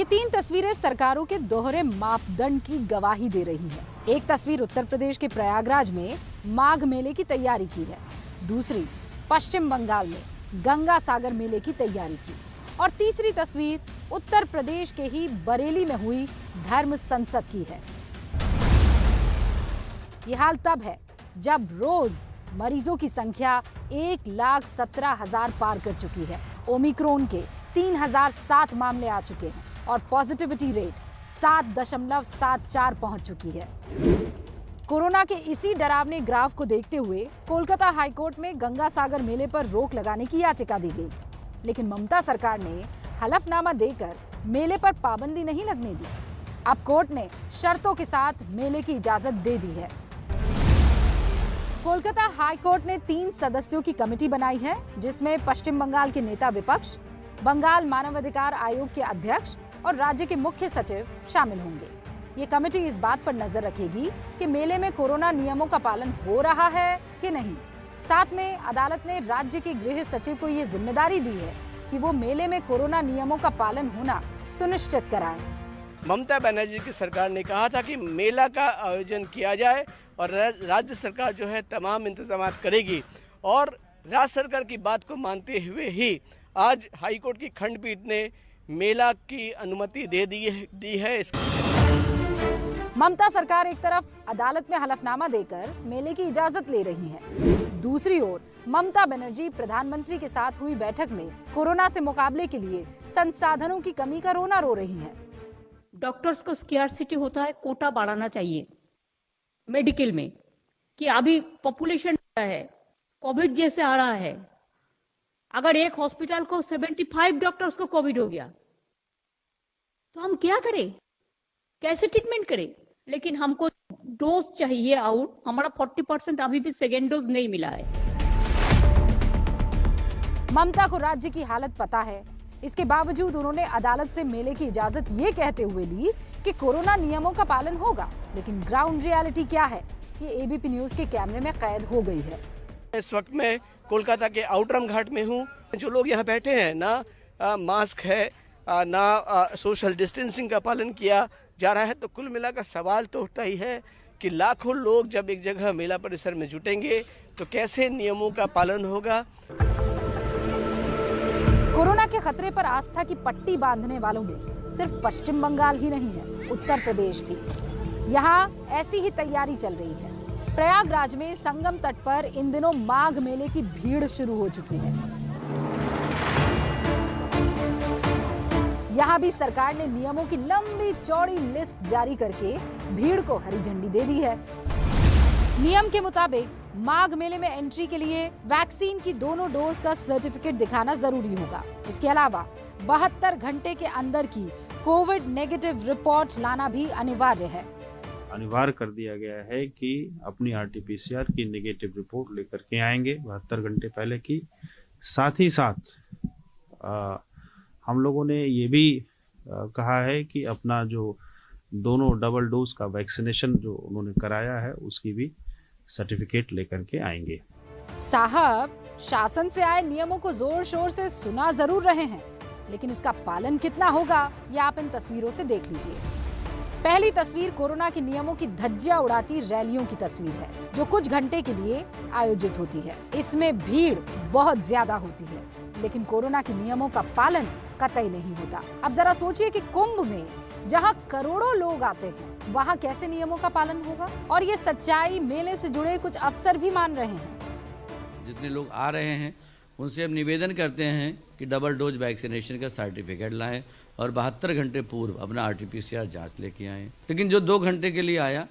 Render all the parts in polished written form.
तीन तस्वीरें सरकारों के दोहरे मापदंड की गवाही दे रही है। एक तस्वीर उत्तर प्रदेश के प्रयागराज में माघ मेले की तैयारी की है, दूसरी पश्चिम बंगाल में गंगा सागर मेले की तैयारी की और तीसरी तस्वीर उत्तर प्रदेश के ही बरेली में हुई धर्म संसद की है। ये हाल तब है जब रोज मरीजों की संख्या 1,17,000 पार कर चुकी है। ओमिक्रॉन के 3,007 मामले आ चुके हैं और पॉजिटिविटी रेट 7.74 पहुंच चुकी है। कोरोना के इसी डरावने ग्राफ को देखते हुए कोलकाता हाईकोर्ट में गंगा सागर मेले पर रोक लगाने की याचिका दी गई, लेकिन ममता सरकार ने हलफनामा देकर मेले पर पाबंदी नहीं लगने दी। अब कोर्ट ने शर्तों के साथ मेले की इजाजत दे दी है। कोलकाता हाईकोर्ट ने 3 सदस्यों की कमेटी बनाई है, जिसमें पश्चिम बंगाल के नेता विपक्ष, बंगाल मानवाधिकार आयोग के अध्यक्ष और राज्य के मुख्य सचिव शामिल होंगे। ये कमेटी इस बात पर नजर रखेगी कि मेले में कोरोना नियमों का पालन हो रहा है कि नहीं। साथ में अदालत ने राज्य के गृह सचिव को ये जिम्मेदारी दी है कि वो मेले में कोरोना नियमों का पालन होना सुनिश्चित कराएं। ममता बनर्जी की सरकार ने कहा था कि मेला का आयोजन किया जाए और राज्य सरकार जो है तमाम इंतजाम करेगी, और राज्य सरकार की बात को मानते हुए ही आज हाईकोर्ट की खंडपीठ ने मेला की अनुमति दे दी है। ममता सरकार एक तरफ अदालत में हलफनामा देकर मेले की इजाजत ले रही है, दूसरी ओर ममता बनर्जी प्रधानमंत्री के साथ हुई बैठक में कोरोना से मुकाबले के लिए संसाधनों की कमी का रोना रो रही हैं। डॉक्टर्स को स्कैर्सिटी होता है, कोटा बढ़ाना चाहिए मेडिकल में, कि अभी पॉपुलेशन है, कोविड जैसे आ रहा है। अगर एक हॉस्पिटल को 75 डॉक्टर्स को कोविड हो गया तो हम क्या करें, कैसे ट्रीटमेंट करें? लेकिन हमको डोज चाहिए आउट, हमारा 40% अभी भी सेकेंड डोज नहीं मिला है। ममता को राज्य की हालत पता है, इसके बावजूद उन्होंने अदालत से मेले की इजाजत ये कहते हुए ली कि कोरोना नियमों का पालन होगा, लेकिन ग्राउंड रियलिटी क्या है, ये एबीपी न्यूज के कैमरे में कैद हो गई है। इस वक्त मैं कोलकाता के आउटरम घाट में हूँ। जो लोग यहाँ बैठे हैं, ना मास्क है, ना सोशल डिस्टेंसिंग का पालन किया जा रहा है, तो कुल मिलाकर सवाल तो उठता ही है कि लाखों लोग जब एक जगह मेला परिसर में जुटेंगे तो कैसे नियमों का पालन होगा। कोरोना के खतरे पर आस्था की पट्टी बांधने वालों में सिर्फ पश्चिम बंगाल ही नहीं है, उत्तर प्रदेश भी। यहाँ ऐसी ही तैयारी चल रही है। प्रयागराज में संगम तट पर इन दिनों माघ मेले की भीड़ शुरू हो चुकी है। यहाँ भी सरकार ने नियमों की लंबी चौड़ी लिस्ट जारी करके भीड़ को हरी झंडी दे दी है। नियम के मुताबिक माघ मेले में एंट्री के लिए वैक्सीन की दोनों डोज का सर्टिफिकेट दिखाना जरूरी होगा। इसके अलावा 72 घंटे के अंदर की कोविड नेगेटिव रिपोर्ट लाना भी अनिवार्य है। अनिवार्य कर दिया गया है कि अपनी RT-PCR की नेगेटिव रिपोर्ट लेकर के आएंगे 72 घंटे पहले की। साथ ही साथ हम लोगों ने ये भी कहा है कि अपना जो दोनों डबल डोज का वैक्सीनेशन जो उन्होंने कराया है उसकी भी सर्टिफिकेट लेकर के आएंगे। साहब, शासन से आए नियमों को जोर शोर से सुना जरूर रहे हैं, लेकिन इसका पालन कितना होगा ये आप इन तस्वीरों से देख लीजिए। पहली तस्वीर कोरोना के नियमों की धज्जियां उड़ाती रैलियों की तस्वीर है, जो कुछ घंटे के लिए आयोजित होती है। इसमें भीड़ बहुत ज्यादा होती है, लेकिन कोरोना के नियमों का पालन कतई नहीं होता। अब जरा सोचिए कि कुंभ में जहां करोड़ों लोग आते हैं, वहां कैसे नियमों का पालन होगा। और ये सच्चाई मेले से जुड़े कुछ अफसर भी मान रहे हैं। जितने लोग आ रहे हैं उनसे हम निवेदन करते हैं कि डबल डोज वैक्सीनेशन का सर्टिफिकेट लाएं और 72 घंटे पूर्व अपना RT-PCR जांच लेके आएं। लेकिन जो 2 घंटे के लिए आया,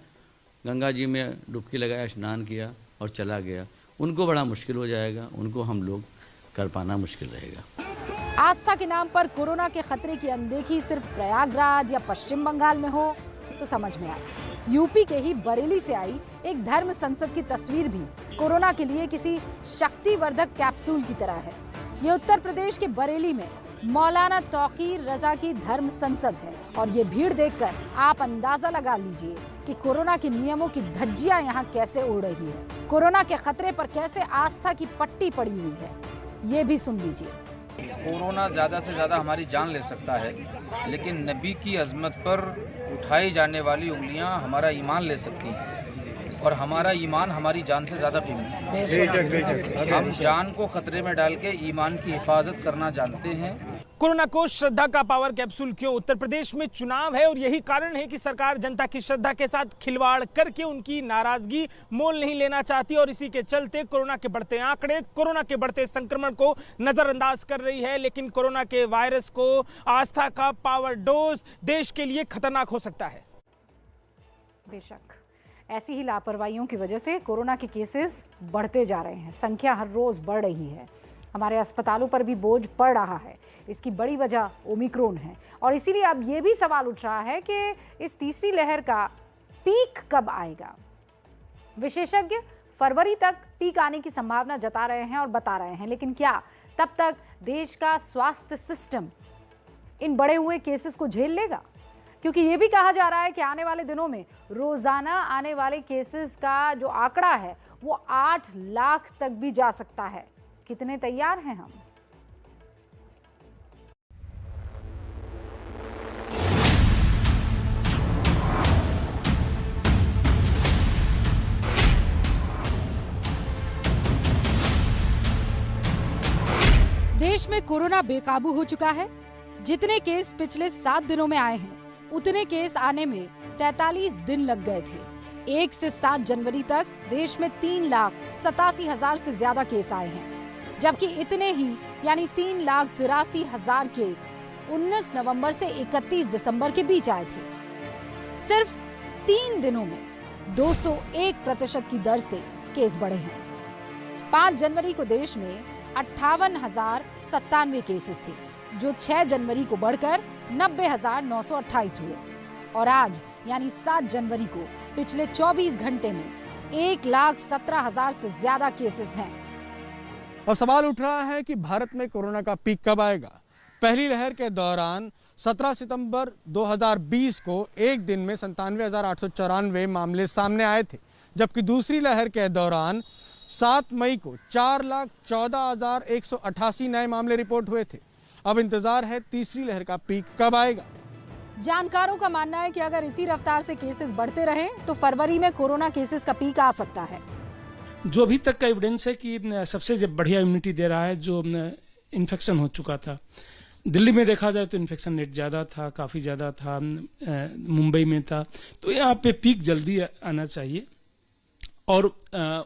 गंगा जी में डुबकी लगाया, स्नान किया और चला गया, उनको बड़ा मुश्किल हो जाएगा, उनको हम लोग कर पाना मुश्किल रहेगा। आस्था के नाम पर कोरोना के खतरे की अनदेखी सिर्फ प्रयागराज या पश्चिम बंगाल में हो तो समझ में आए। यूपी के ही बरेली से आई एक धर्म संसद की तस्वीर भी कोरोना के लिए किसी शक्तिवर्धक कैप्सूल की तरह है। ये उत्तर प्रदेश के बरेली में मौलाना तौकीर रजा की धर्म संसद है, और ये भीड़ देखकर आप अंदाजा लगा लीजिए कि कोरोना के नियमों की धज्जियां यहाँ कैसे उड़ रही है। कोरोना के खतरे पर कैसे आस्था की पट्टी पड़ी हुई है, ये भी सुन लीजिए। कोरोना ज़्यादा से ज़्यादा हमारी जान ले सकता है, लेकिन नबी की अज़मत पर उठाई जाने वाली उंगलियां हमारा ईमान ले सकती हैं, और हमारा ईमान हमारी जान से ज़्यादा कीमती है। हम जान को खतरे में डाल के ईमान की हिफाजत करना जानते हैं। कोरोना को श्रद्धा का पावर कैप्सूल क्यों? उत्तर प्रदेश में चुनाव है और यही कारण है कि सरकार जनता की श्रद्धा के साथ खिलवाड़ करके उनकी नाराजगी मोल नहीं लेना चाहती, और इसी के चलते कोरोना के बढ़ते आंकड़े, कोरोना के बढ़ते संक्रमण को नजरअंदाज कर रही है। लेकिन कोरोना के वायरस को आस्था का पावर डोज देश के लिए खतरनाक हो सकता है। बेशक ऐसी ही लापरवाहियों की वजह से कोरोना के केसेस बढ़ते जा रहे हैं, संख्या हर रोज बढ़ रही है, हमारे अस्पतालों पर भी बोझ पड़ रहा है। इसकी बड़ी वजह ओमिक्रॉन है, और इसीलिए अब ये भी सवाल उठ रहा है कि इस तीसरी लहर का पीक कब आएगा। विशेषज्ञ फरवरी तक पीक आने की संभावना जता रहे हैं और बता रहे हैं, लेकिन क्या तब तक देश का स्वास्थ्य सिस्टम इन बढ़े हुए केसेस को झेल लेगा? क्योंकि ये भी कहा जा रहा है कि आने वाले दिनों में रोजाना आने वाले केसेस का जो आंकड़ा है वो 8 लाख तक भी जा सकता है। कितने तैयार हैं हम? देश में कोरोना बेकाबू हो चुका है। जितने केस पिछले 7 दिनों में आए हैं, उतने केस आने में 43 दिन लग गए थे। 1 से 7 जनवरी तक देश में 3,87,000 से ज्यादा केस आए हैं, जबकि इतने ही यानी 3,83,000 केस 19 नवंबर से 31 दिसंबर के बीच आए थे। सिर्फ 3 दिनों में 201% की दर से केस बढ़े हैं। 5 जनवरी को देश में 58,097 केसेस थे, जो 6 जनवरी को बढ़कर 90,928 हुए, और आज यानी 7 जनवरी को पिछले 24 घंटे में 1,17,000 से ज्यादा केसेस हैं। और सवाल उठ रहा है कि भारत में कोरोना का पीक कब आएगा। पहली लहर के दौरान 17 सितंबर 2020 को एक दिन में 97,894 मामले सामने आए थे, जबकि दूसरी लहर के दौरान 7 मई को 4,14,188 नए मामले रिपोर्ट हुए थे। अब इंतजार है तीसरी लहर का पीक कब आएगा। जानकारों का मानना है कि अगर इसी रफ्तार से केसेस बढ़ते रहे तो फरवरी में कोरोना केसेस का पीक आ सकता है। जो अभी तक का एविडेंस है कि सबसे बढ़िया इम्यूनिटी दे रहा है जो इन्फेक्शन हो चुका था। दिल्ली में देखा जाए तो इन्फेक्शन रेट ज़्यादा था, काफ़ी ज़्यादा था, मुंबई में था, तो यहाँ पे पीक जल्दी आना चाहिए, और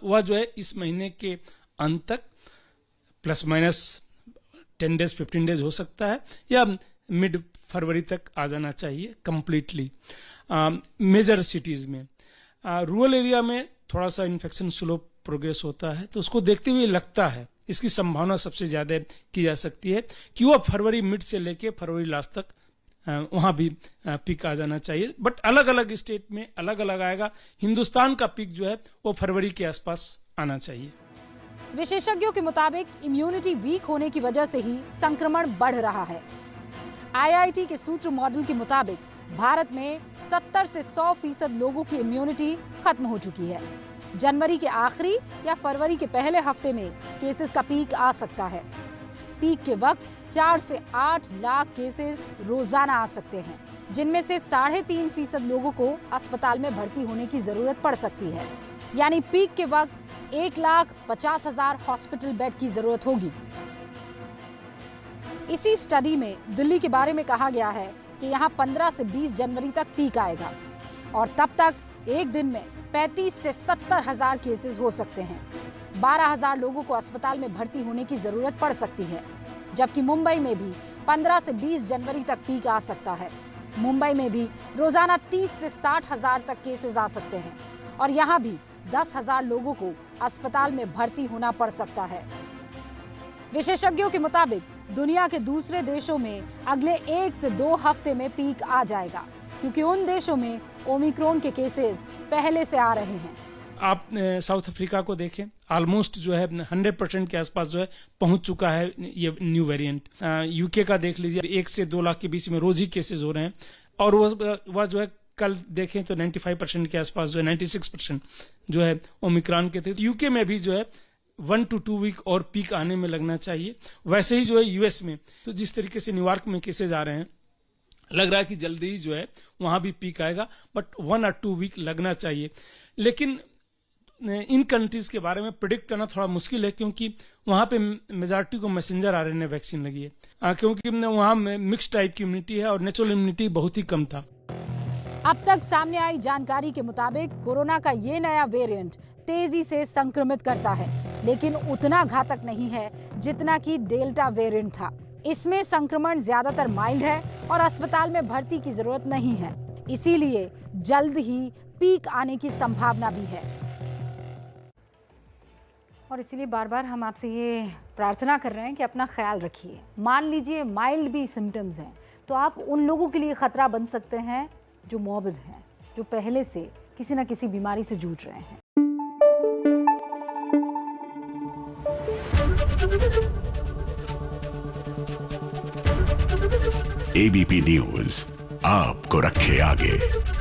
वह जो है इस महीने के अंत तक प्लस माइनस 10 डेज 15 डेज हो सकता है, या मिड फरवरी तक आ जाना चाहिए कंप्लीटली। मेजर सिटीज में, रूरल एरिया में थोड़ा सा इन्फेक्शन स्लो प्रोग्रेस होता है, तो उसको देखते हुए लगता है इसकी संभावना सबसे ज्यादा की जा सकती है कि वह फरवरी मिड से लेके फरवरी लास्ट तक वहां भी पीक आ जाना चाहिए। बट अलग अलग स्टेट में अलग अलग आएगा। हिंदुस्तान का पीक जो है वो फरवरी के आसपास आना चाहिए। विशेषज्ञों के मुताबिक इम्यूनिटी वीक होने की वजह से ही संक्रमण बढ़ रहा है। IIT के सूत्र मॉडल के मुताबिक भारत में 70 से 100% लोगों की इम्यूनिटी खत्म हो चुकी है। जनवरी के आखिरी या फरवरी के पहले हफ्ते में केसेस का पीक आ सकता है। पीक के वक्त 4 से 8 लाख केसेस रोजाना आ सकते हैं, जिनमें से 3.5% लोगों को अस्पताल में भर्ती होने की जरूरत पड़ सकती है। यानी पीक के वक्त 1,50,000 हॉस्पिटल बेड की जरूरत होगी। इसी स्टडी में दिल्ली के बारे में कहा गया है कि यहाँ 15 से 20 जनवरी तक पीक आएगा, और तब तक एक दिन में 35 से 70,000 केसेस हो सकते हैं। 12,000 लोगों को अस्पताल में भर्ती होने की जरूरत पड़ सकती है, जबकि मुंबई में भी 15 से 20 जनवरी तक पीक आ सकता है। मुंबई में भी रोजाना 30 से 60,000 तक केसेस आ सकते हैं, और यहाँ भी 10,000 लोगों को अस्पताल में भर्ती होना पड़ सकता है। विशेषज्ञों के मुताबिक दुनिया के दूसरे देशों में अगले 1 से 2 हफ्ते में पीक आ जाएगा, क्योंकि उन देशों में ओमिक्रॉन के केसेस पहले से आ रहे हैं। आप साउथ अफ्रीका को देखें, ऑलमोस्ट जो है 100% के आसपास जो है पहुंच चुका है ये न्यू वेरिएंट। यूके का देख लीजिए, 1 से 2 लाख के बीच में रोज ही केसेस हो रहे हैं, और वह जो है कल देखें तो 95% के आसपास जो है 96% जो है ओमिक्रॉन के थे। यूके में भी जो है 1 to 2 वीक और पीक आने में लगना चाहिए। वैसे ही जो है यूएस में, तो जिस तरीके से न्यूयॉर्क में केसेज आ रहे हैं, लग रहा है कि जल्दी ही जो है वहां भी पीक आएगा, बट 1 or 2 वीक लगना चाहिए। लेकिन इन कंट्रीज के बारे में प्रिडिक्ट करना थोड़ा मुश्किल है, क्योंकि वहां पे मेजॉरिटी को मैसेंजर आरएनए वैक्सीन लगी है, क्योंकि वहां मिक्स टाइप की इम्यूनिटी है और नेचुरल इम्यूनिटी बहुत ही कम था। अब तक सामने आई जानकारी के मुताबिक कोरोना का ये नया वेरिएंट तेजी से संक्रमित करता है, लेकिन उतना घातक नहीं है जितना कि डेल्टा वेरिएंट था। इसमें संक्रमण ज्यादातर माइल्ड है और अस्पताल में भर्ती की जरूरत नहीं है, इसीलिए जल्द ही पीक आने की संभावना भी है। और इसीलिए बार बार हम आपसे ये प्रार्थना कर रहे हैं कि अपना ख्याल रखिए। मान लीजिए माइल्ड भी सिम्टम्स हैं, तो आप उन लोगों के लिए खतरा बन सकते हैं जो मॉर्बिड हैं, जो पहले से किसी न किसी बीमारी से जूझ रहे हैं। ABP न्यूज़ आपको रखे आगे।